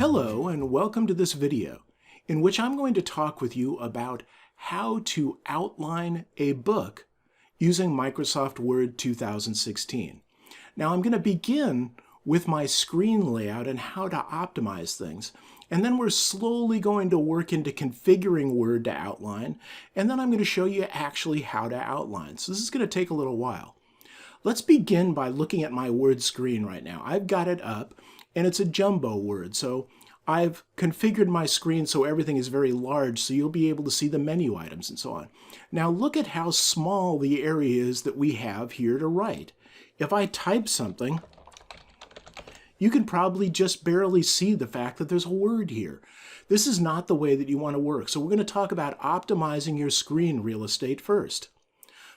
Hello and welcome to this video in which I'm going to talk with you about how to outline a book using Microsoft Word 2016. Now I'm going to begin with my screen layout and how to optimize things, and then we're slowly going to work into configuring Word to outline, and then I'm going to show you actually how to outline. So this is going to take a little while. Let's begin by looking at my Word screen right now. I've got it up and it's a jumbo Word, so I've configured my screen so everything is very large so you'll be able to see the menu items and so on. Now look at how small the area is that we have here to write. If I type something, you can probably just barely see the fact that there's a word here. This is not the way that you want to work, so we're going to talk about optimizing your screen real estate first.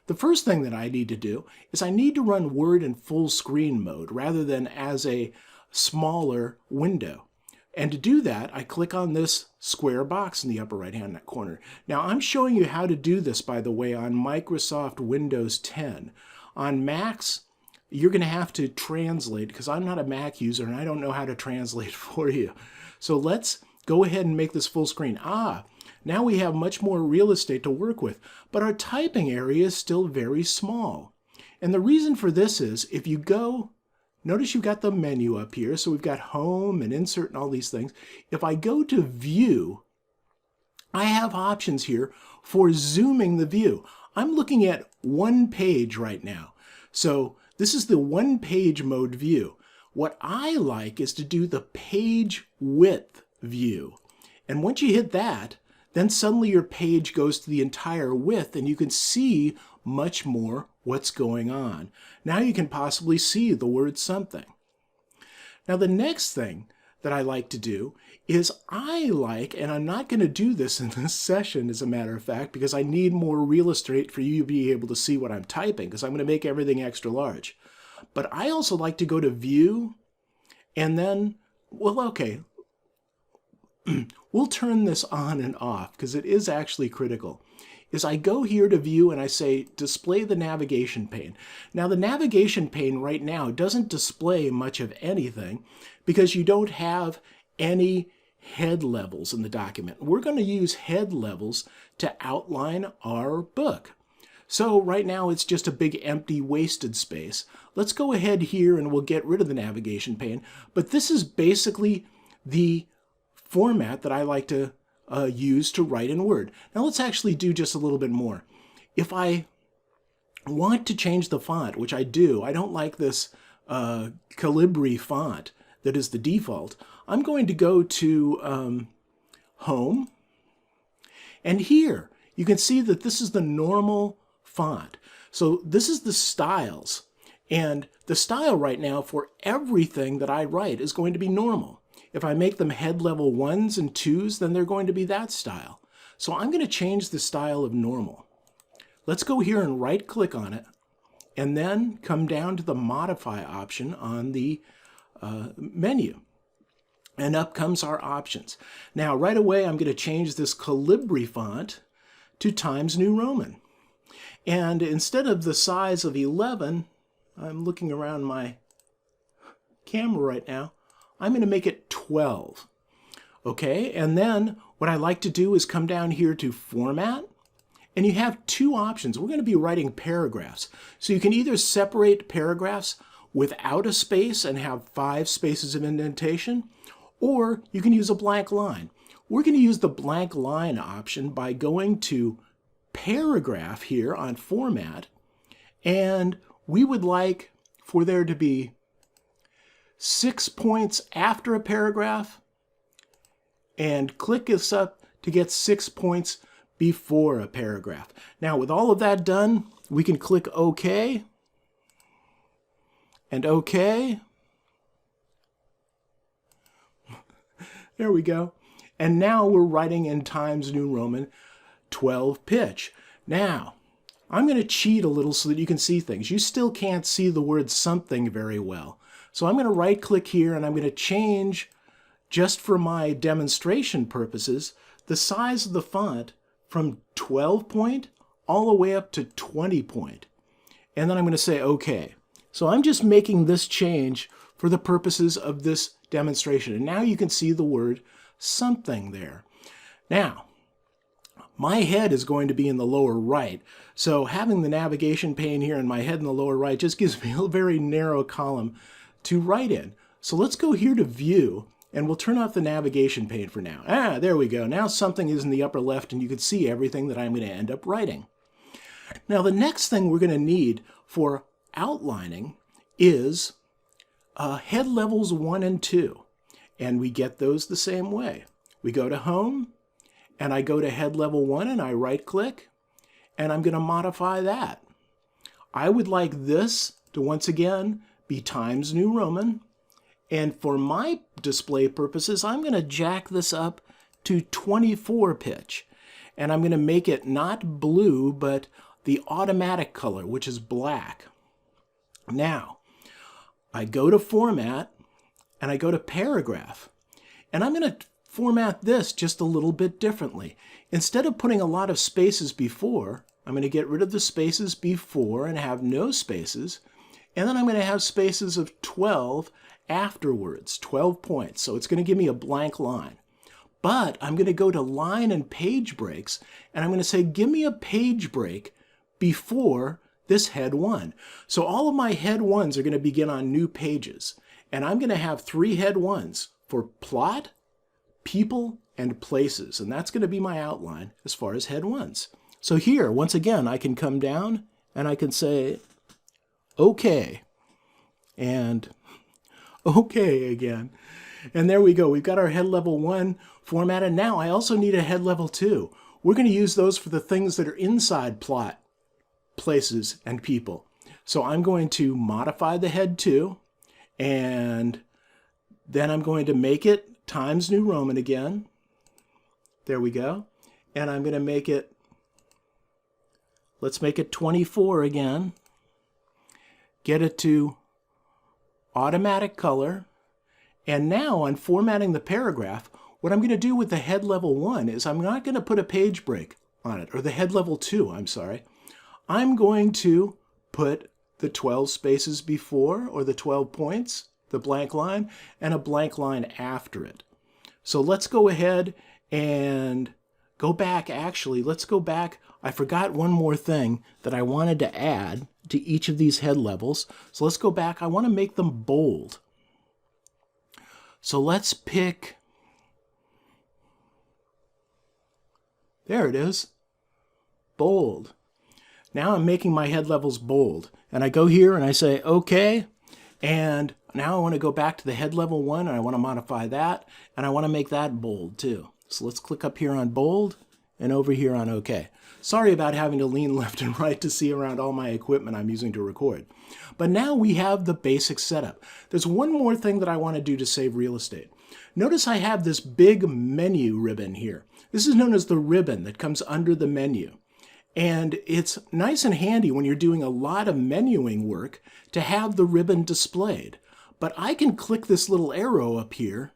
The first thing that I need to do is I need to run Word in full screen mode rather than as a smaller window. And to do that, I click on this square box in the upper right-hand corner. Now, I'm showing you how to do this, by the way, on Microsoft Windows 10. On Macs, you're going to have to translate, because I'm not a Mac user and I don't know how to translate for you. So let's go ahead and make this full screen. Now we have much more real estate to work with, but our typing area is still very small. And the reason for this is, if you go, notice you've got the menu up here, so we've got home and insert and all these things. If I go to view, I have options here for zooming the view. I'm looking at one page right now. So this is the one page mode view. What I like is to do the page width view. And once you hit that, then suddenly your page goes to the entire width and you can see much more what's going on. Now you can possibly see the word something. Now the next thing that I like to do is and I'm not going to do this in this session as a matter of fact, because I need more real estate for you to be able to see what I'm typing, because I'm going to make everything extra large. But I also like to go to view and then, we'll turn this on and off because it is actually critical. Is I go here to view and I say display the navigation pane. Now the navigation pane right now doesn't display much of anything because you don't have any head levels in the document. We're going to use head levels to outline our book. So right now it's just a big empty wasted space. Let's go ahead here and we'll get rid of the navigation pane. But this is basically the format that I like to use to write in Word. Now let's actually do just a little bit more. If I want to change the font, which I do, I don't like this Calibri font that is the default. I'm going to go to Home, and here you can see that this is the normal font. So this is the styles, and the style right now for everything that I write is going to be normal. If I make them head level 1s and 2s, then they're going to be that style. So I'm going to change the style of normal. Let's go here and right click on it and then come down to the modify option on the menu. And up comes our options. Now right away I'm going to change this Calibri font to Times New Roman. And instead of the size of 11, I'm looking around my camera right now, I'm going to make it 12. Okay, and then what I like to do is come down here to Format, and you have two options. We're going to be writing paragraphs. So you can either separate paragraphs without a space and have 5 spaces of indentation, or you can use a blank line. We're going to use the blank line option by going to Paragraph here on Format, and we would like for there to be 6 points after a paragraph, and click this up to get 6 points before a paragraph. Now with all of that done, we can click OK and OK. There we go. And now we're writing in Times New Roman 12 pitch. Now I'm going to cheat a little so that you can see things. You still can't see the word something very well. So I'm going to right click here and I'm going to change, just for my demonstration purposes, the size of the font from 12 point all the way up to 20 point. And then I'm going to say OK. So I'm just making this change for the purposes of this demonstration. And now you can see the word something there. Now, my head is going to be in the lower right, so having the navigation pane here and my head in the lower right just gives me a very narrow column to write in. So let's go here to View, and we'll turn off the navigation pane for now. There we go. Now something is in the upper left, and you can see everything that I'm going to end up writing. Now the next thing we're going to need for outlining is head levels 1 and 2, and we get those the same way. We go to Home, and I go to head level 1 and I right click, and I'm going to modify that. I would like this to once again be Times New Roman, and for my display purposes I'm going to jack this up to 24 pitch, and I'm going to make it not blue but the automatic color, which is black. Now I go to Format and I go to Paragraph, and I'm going to format this just a little bit differently. Instead of putting a lot of spaces before, I'm going to get rid of the spaces before and have no spaces, and then I'm going to have spaces of 12 afterwards, 12 points. So it's going to give me a blank line. But I'm going to go to line and page breaks, and I'm going to say, give me a page break before this head 1. So all of my head 1s are going to begin on new pages, and I'm going to have 3 head 1s for plot, people, and places, and that's going to be my outline as far as head 1s. So here, once again, I can come down and I can say, okay, and okay again. And there we go. We've got our head level 1 formatted. Now I also need a head level 2. We're going to use those for the things that are inside plot, places, and people. So I'm going to modify the head 2, and then I'm going to make it Times New Roman again. There we go. And I'm going to make it, let's make it 24 again. Get it to automatic color. And now on formatting the paragraph, what I'm going to do with the head level 1 is I'm not going to put a page break on it, or the head level 2, I'm sorry. I'm going to put the 12 spaces before, or the 12 points, the blank line, and a blank line after it. So let's go ahead and go back. Actually, let's go back. I forgot one more thing that I wanted to add to each of these head levels. So let's go back. I want to make them bold. So let's pick, there it is, bold. Now I'm making my head levels bold. And I go here and I say, okay, and now I want to go back to the head level 1, and I want to modify that, and I want to make that bold too. So let's click up here on bold and over here on OK. Sorry about having to lean left and right to see around all my equipment I'm using to record. But now we have the basic setup. There's one more thing that I want to do to save real estate. Notice I have this big menu ribbon here. This is known as the ribbon that comes under the menu. And it's nice and handy when you're doing a lot of menuing work to have the ribbon displayed. But I can click this little arrow up here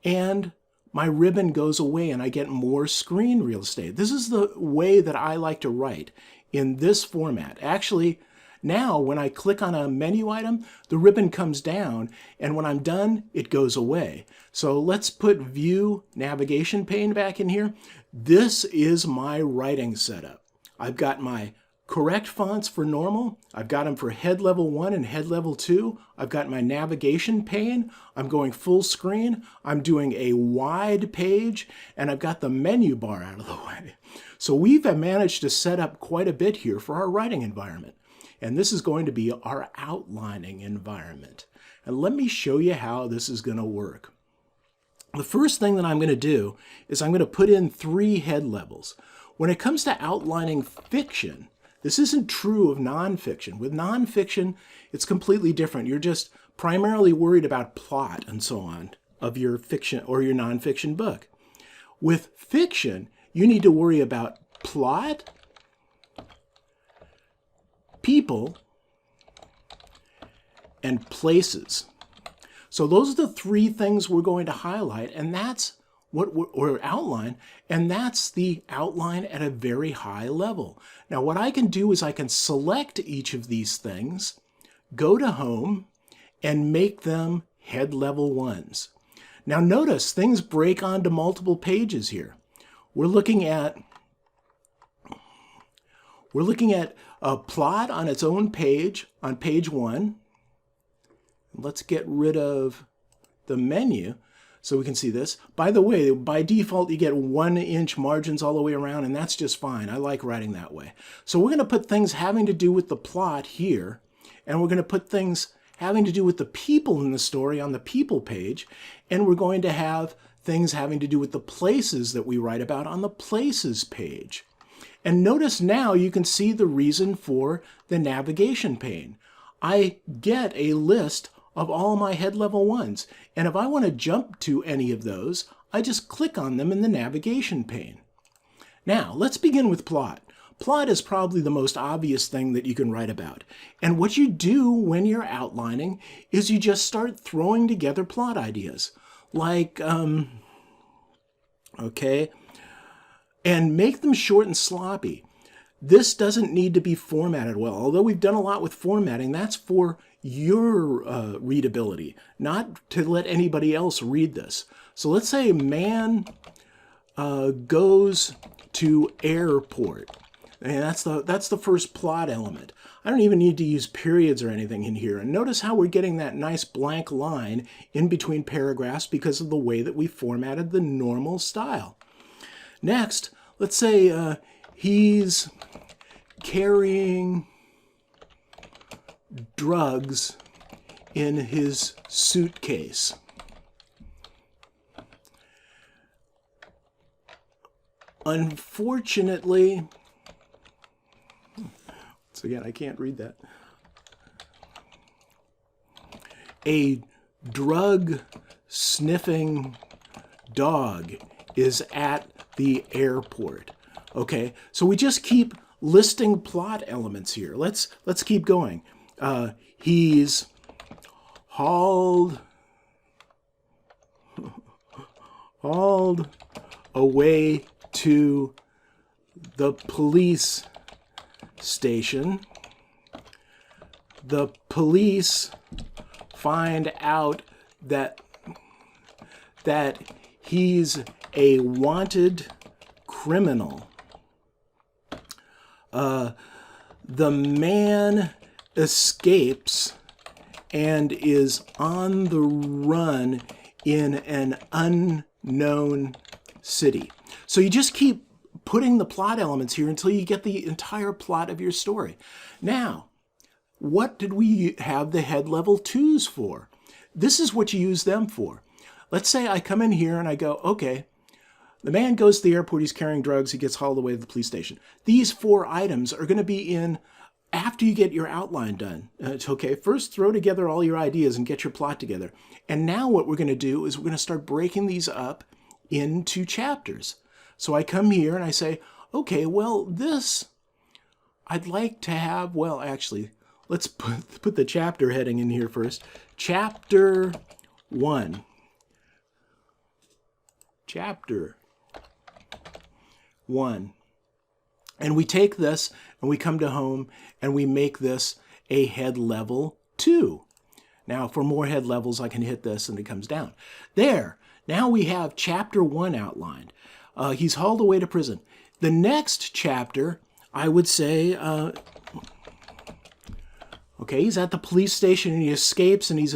and my ribbon goes away and I get more screen real estate. This is the way that I like to write in this format. Actually, now when I click on a menu item, the ribbon comes down, and when I'm done, it goes away. So let's put View Navigation Pane back in here. This is my writing setup. I've got my correct fonts for normal. I've got them for head level 1 and head level 2. I've got my navigation pane. I'm going full screen. I'm doing a wide page, and I've got the menu bar out of the way. So we've managed to set up quite a bit here for our writing environment. And this is going to be our outlining environment. And let me show you how this is going to work. The first thing that I'm going to do is I'm going to put in 3 head levels. When it comes to outlining fiction, this isn't true of nonfiction. With nonfiction, it's completely different. You're just primarily worried about plot and so on of your fiction or your nonfiction book. With fiction, you need to worry about plot, people, and places. So those are the 3 things we're going to highlight, and that's what or outline, and that's the outline at a very high level. Now what I can do is I can select each of these things, go to Home, and make them head level 1s. Now notice things break onto multiple pages here. We're looking at a plot on its own page, on page 1. Let's get rid of the menu so we can see this. By the way, by default, you get 1-inch margins all the way around, and that's just fine. I like writing that way. So we're going to put things having to do with the plot here, and we're going to put things having to do with the people in the story on the people page, and we're going to have things having to do with the places that we write about on the places page. And notice now you can see the reason for the navigation pane. I get a list of all my head level ones, and if I want to jump to any of those, I just click on them in the navigation pane. Now, let's begin with plot. Plot is probably the most obvious thing that you can write about. And what you do when you're outlining is you just start throwing together plot ideas. Like, okay, and make them short and sloppy. This doesn't need to be formatted well. Although we've done a lot with formatting, that's for your readability, not to let anybody else read this. So let's say man goes to airport. And that's the first plot element. I don't even need to use periods or anything in here. And notice how we're getting that nice blank line in between paragraphs because of the way that we formatted the normal style. Next, let's say he's carrying drugs in his suitcase. Unfortunately, once again, I can't read that. A drug-sniffing dog is at the airport. Okay, so we just keep listing plot elements here. Let's keep going. He's hauled away to the police station. The police find out that he's a wanted criminal. The man escapes and is on the run in an unknown city. So you just keep putting the plot elements here until you get the entire plot of your story. Now, what did we have the head level 2s for? This is what you use them for. Let's say I come in here and I go, okay, the man goes to the airport, he's carrying drugs, he gets hauled away to the police station. These 4 items are going to be in after you get your outline done. Okay, first throw together all your ideas and get your plot together. And now what we're going to do is we're going to start breaking these up into chapters. So I come here and I say, okay, well, this I'd like to have, well, actually, let's put the chapter heading in here first. Chapter 1. Chapter 1. And we take this and we come to home and we make this a head level 2. Now for more head levels, I can hit this and it comes down. There, now we have chapter 1 outlined. He's hauled away to prison. The next chapter, I would say, okay, he's at the police station and he escapes and he's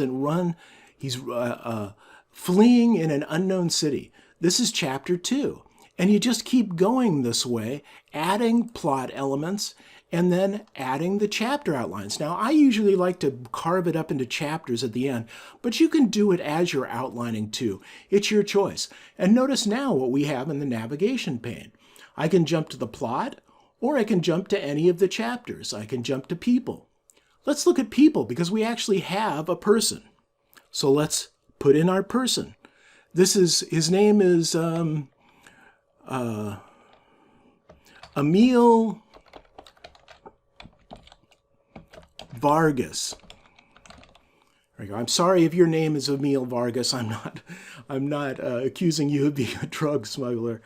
fleeing in an unknown city. This is chapter 2. And you just keep going this way, adding plot elements and then adding the chapter outlines. Now, I usually like to carve it up into chapters at the end, but you can do it as you're outlining too. It's your choice. And notice now what we have in the navigation pane. I can jump to the plot, or I can jump to any of the chapters. I can jump to people. Let's look at people because we actually have a person. So let's put in our person. His name is Emil Vargas. There we go. I'm sorry if your name is Emil Vargas. I'm not accusing you of being a drug smuggler.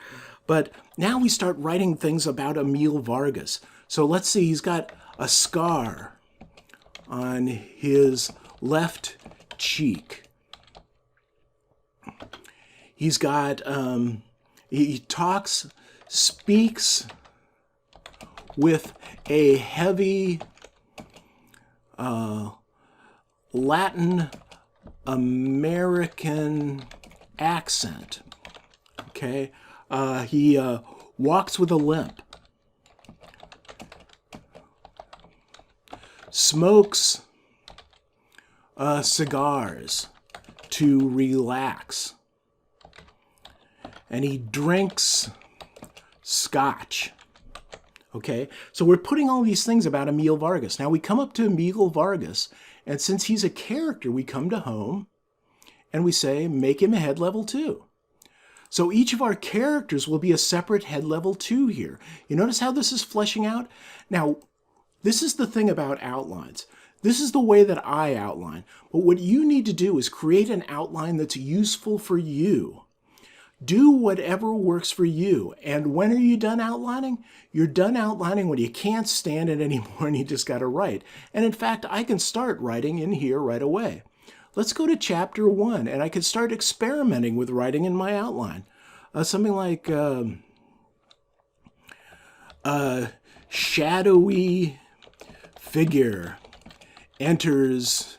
But now we start writing things about Emil Vargas. So let's see, he's got a scar on his left cheek. He's got, he speaks with a heavy Latin American accent. Okay, he walks with a limp, smokes cigars to relax, and he drinks scotch. Okay, so we're putting all these things about Emil Vargas. Now we come up to Emil Vargas, and since he's a character, we come to home and we say, make him a head level 2. So each of our characters will be a separate head level 2 here. You notice how this is fleshing out? Now, this is the thing about outlines. This is the way that I outline. But what you need to do is create an outline that's useful for you. Do whatever works for you. And when are you done outlining? You're done outlining when you can't stand it anymore and you just got to write. And in fact, I can start writing in here right away. Let's go to chapter 1 and I can start experimenting with writing in my outline. Something like shadowy figure enters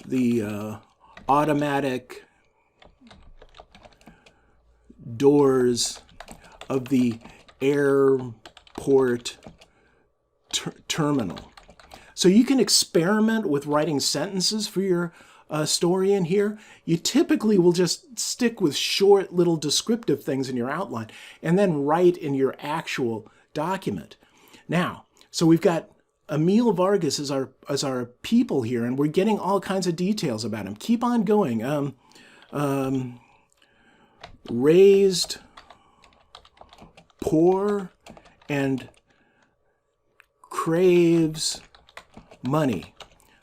the automatic doors of the airport terminal. So you can experiment with writing sentences for your story in here. You typically will just stick with short little descriptive things in your outline and then write in your actual document. Now, so we've got Emil Vargas as our people here, and we're getting all kinds of details about him. Keep on going. Raised poor and craves money.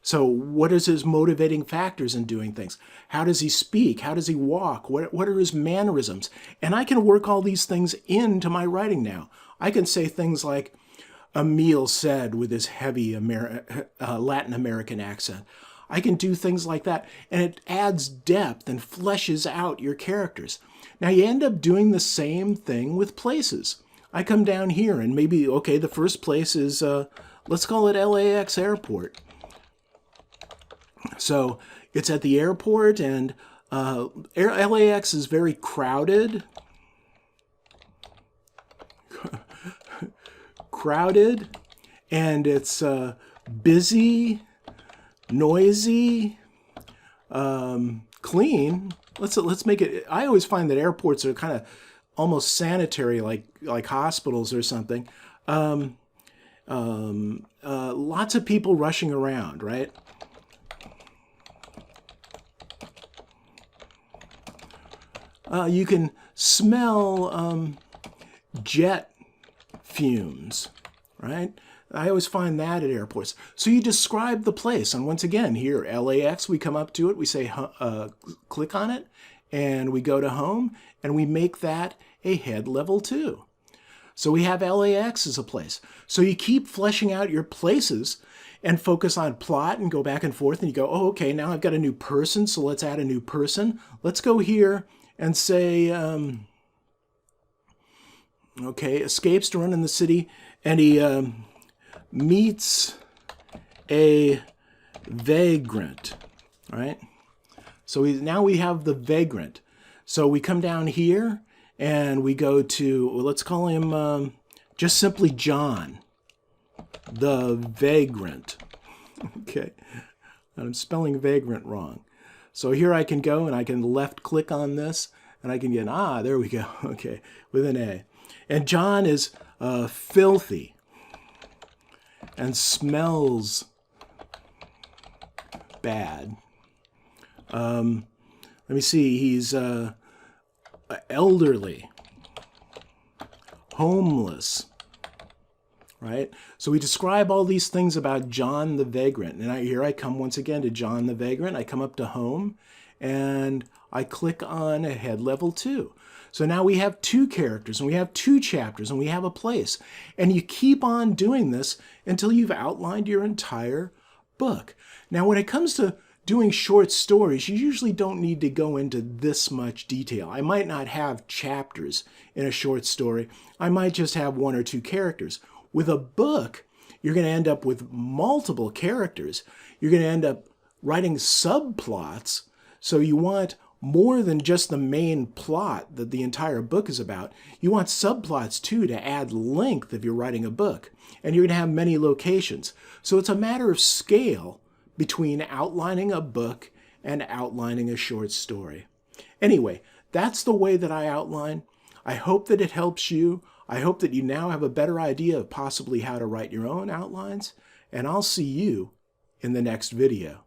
So what is his motivating factors in doing things? How does he speak? How does he walk? What are his mannerisms? And I can work all these things into my writing now. I can say things like, Emil said with his heavy Latin American accent. I can do things like that, and it adds depth and fleshes out your characters. Now you end up doing the same thing with places. I come down here and maybe, okay, the first place is, let's call it LAX Airport. So it's at the airport, and LAX is very crowded. And it's busy, noisy, clean. Let's make it. I always find that airports are kind of almost sanitary, like hospitals or something. Lots of people rushing around, right? You can smell jet fumes, right? I always find that at airports. So you describe the place, and once again, here, LAX, we come up to it, we say, click on it, and we go to home, and we make that a head level 2. So we have LAX as a place. So you keep fleshing out your places and focus on plot and go back and forth, and you go, oh, okay, now I've got a new person, so let's add a new person. Let's go here and say, okay, escapes to run in the city, and he meets a vagrant, right? So now we have the vagrant. So we come down here, and we go to, well, let's call him just simply John, the vagrant. Okay, I'm spelling vagrant wrong. So here I can go, and I can left click on this, and I can get, there we go, okay, with an A. And John is filthy and smells bad. Let me see, he's elderly, homeless, right? So we describe all these things about John the Vagrant. And here I come once again to John the Vagrant. I come up to home, and I click on a head level 2. So now we have 2 characters, and we have 2 chapters, and we have a place. And you keep on doing this until you've outlined your entire book. Now, when it comes to doing short stories, you usually don't need to go into this much detail. I might not have chapters in a short story. I might just have 1 or 2 characters. With a book, you're going to end up with multiple characters. You're going to end up writing subplots. So you want more than just the main plot that the entire book is about. You want subplots too to add length if you're writing a book. And you're going to have many locations. So it's a matter of scale between outlining a book and outlining a short story. Anyway, that's the way that I outline. I hope that it helps you. I hope that you now have a better idea of possibly how to write your own outlines. And I'll see you in the next video.